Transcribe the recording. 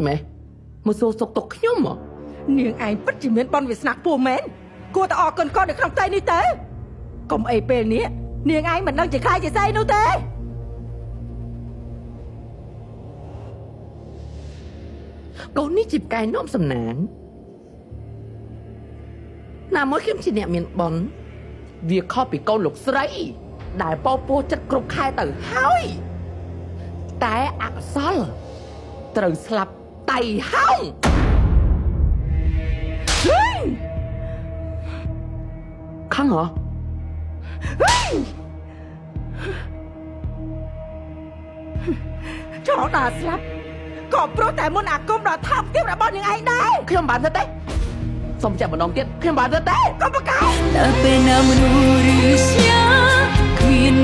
ไหมមកសួរសុខទុក្ខខ្ញុំហ៎នាងឯងពិតជាមានបនវាសនាខ្ពស់មែនគួរតែអរគុណគាត់នៅក្នុងផ្ទៃនេះទេកុំអីពេលនេះនាងឯងមិនដឹងជាខ្លាចជាស្អីនោះទេកូននេះជាផ្កាយនាំសំណាងណាមួយខ្ញុំជាអ្នកមានបនវាខុសពីកូនលោកស្រីដែលពោពោះចិត្តគ្រប់ខែទៅហើយតែអកុសលត្រូវស្លាប់តៃហោងខឹងហ៎ចោលដល់ស្លាប់ក៏ព្រោះតែមុនអាគមដល់ថប់ទៀតរបស់នាងឯងដែរខ្ញុំបានទៅទេសុំចាំម្ដងទៀតខ្ញុំបានទៅទេក៏ប្រកែកតែពេលណាមនុស្សឬស្ញាគ្មាន